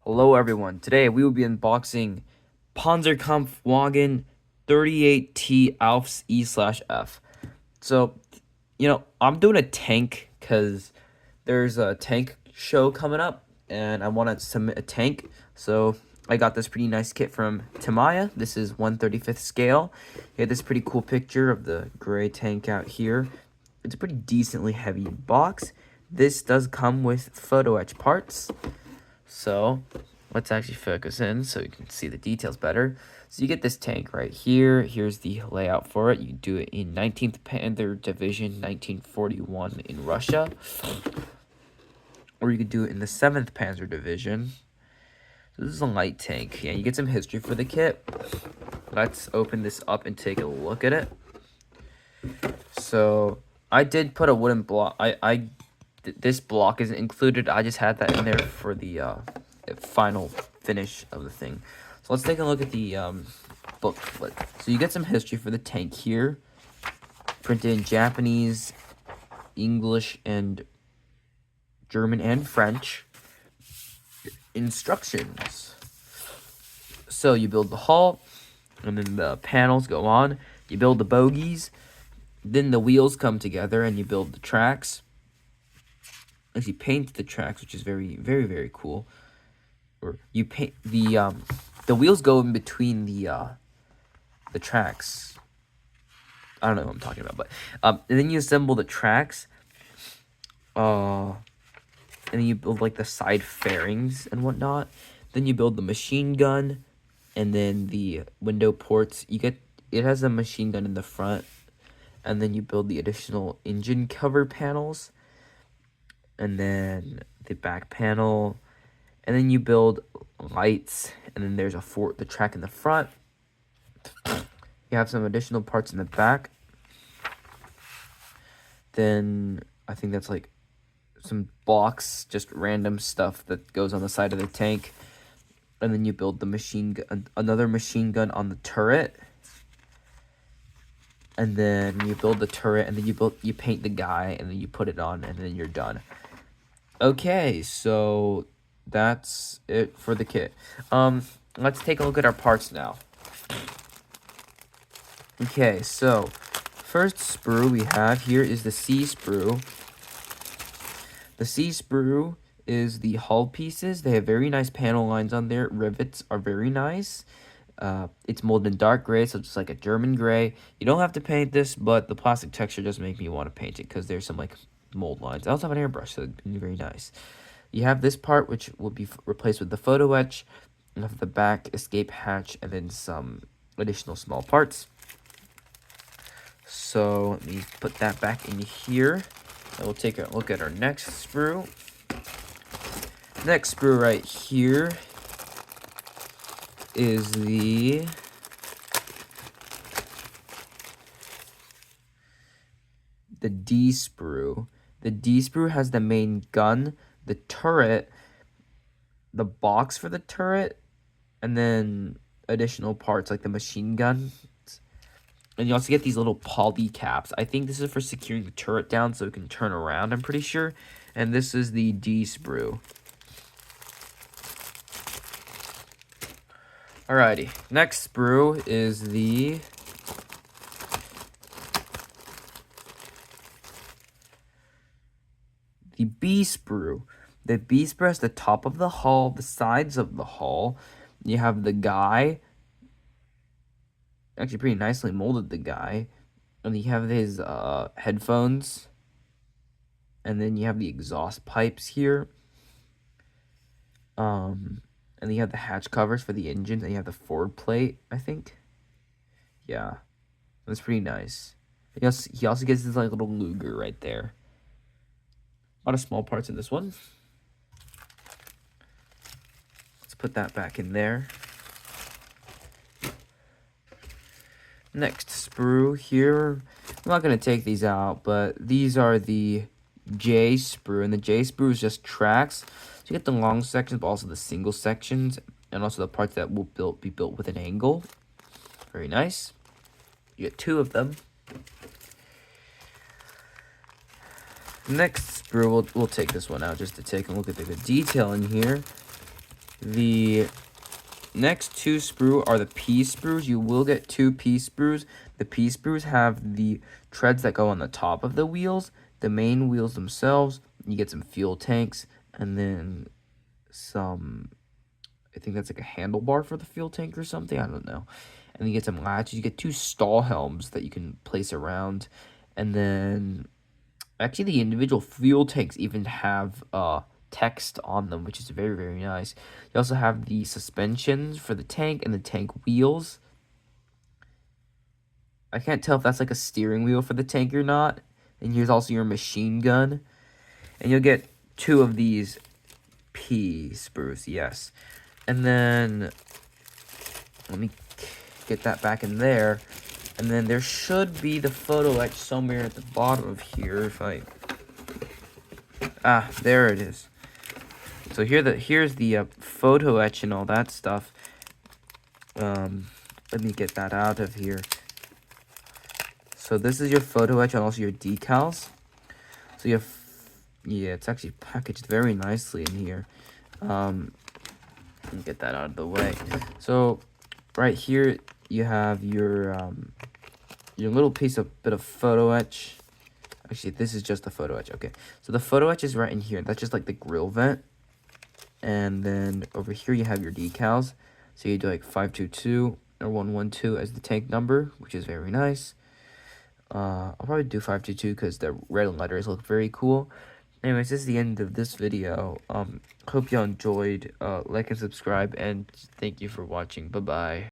Hello everyone, today we will be unboxing Panzerkampfwagen 38T Alfs E/F. So, I'm doing a tank because there's a tank show coming up and I want to submit a tank. So I got this pretty nice kit from Tamiya. This is 1/35th scale. You have this pretty cool picture of the gray tank out here. It's a pretty decently heavy box. This does come with photo etch parts. So let's actually focus in so you can see the details better. So you get this tank right here. Here's the layout for it. You do it in 19th Panzer Division, 1941 in Russia. Or you could do it in the 7th Panzer Division. So this is a light tank. Yeah, you get some history for the kit. Let's open this up and take a look at it. So I did put a wooden block. This block isn't included. I just had that in there for the final finish of the thing. So let's take a look at the booklet. So you get some history for the tank here, printed in Japanese, English, and German and French. Instructions. So you build the hull, and then the panels go on. You build the bogies, then the wheels come together, and you build the tracks. Actually, paint the tracks, which is very, very, very cool. Or you paint the wheels go in between the tracks. I don't know what I'm talking about, but and then you assemble the tracks. And then you build like the side fairings and whatnot. Then you build the machine gun, and then the window ports. It has a machine gun in the front, and then you build the additional engine cover panels, and then the back panel, and then you build lights, and then there's the track in the front. You have some additional parts in the back. Then I think that's like some blocks, just random stuff that goes on the side of the tank. And then you build the another machine gun on the turret. And then you build the turret, and then you paint the guy, and then you put it on, and then you're done. Okay, so that's it for the kit. Let's take a look at our parts now. Okay, so first sprue we have here is the C sprue. The C sprue is the hull pieces. They have very nice panel lines on there. Rivets are very nice. It's molded in dark gray, so it's like a German gray. You don't have to paint this, but the plastic texture does make me want to paint it because there's some like mold lines. I also have an airbrush, so it'd be very nice. You have this part, which will be replaced with the photo etch. You have the back escape hatch, and then some additional small parts. So let me put that back in here. And we'll take a look at our next sprue. Next sprue right here is the D sprue. The D sprue has the main gun, the turret, the box for the turret, and then additional parts like the machine gun. And you also get these little poly caps. I think this is for securing the turret down so it can turn around, I'm pretty sure. And this is the D sprue. Alrighty, next sprue is the B sprue. The B sprue has the top of the hull, the sides of the hull. You have the guy. Actually pretty nicely molded, the guy. And you have his headphones. And then you have the exhaust pipes here. And then you have the hatch covers for the engines, and you have the forward plate, I think. Yeah, that's pretty nice. He also gets this like little Luger right there. A lot of small parts in this one. Let's put that back in there. Next sprue here. I'm not going to take these out, but these are the J sprue, and the J sprue is just tracks. So you get the long sections, but also the single sections, and also the parts that will be built with an angle. Very nice. You get 2 of them. Next sprue, we'll take this one out just to take a look at the detail in here. The next two sprue are the P sprues. You will get two P sprues. The P sprues have the treads that go on the top of the wheels. The main wheels themselves, you get some fuel tanks, and then some, I think that's like a handlebar for the fuel tank or something. I don't know. And then you get some latches. You get two stall helms that you can place around. And then, actually, the individual fuel tanks even have text on them, which is very, very nice. You also have the suspensions for the tank and the tank wheels. I can't tell if that's like a steering wheel for the tank or not. And here's also your machine gun. And you'll get two of these P sprues, yes. And then, let me get that back in there. And then there should be the photo etch somewhere at the bottom of here if I... Ah, there it is. So here's the photo etch and all that stuff. Let me get that out of here. So this is your photo etch and also your decals. So you have, yeah, it's actually packaged very nicely in here. Let me get that out of the way. So right here you have your little bit of photo etch. Actually, this is just the photo etch. Okay, so the photo etch is right in here. That's just like the grill vent. And then over here you have your decals. So you do like 522 or 112 as the tank number, which is very nice. I'll probably do 522 because the red letters look very cool. Anyways, this is the end of this video. Hope y'all enjoyed. Like and subscribe, and thank you for watching. Bye-bye.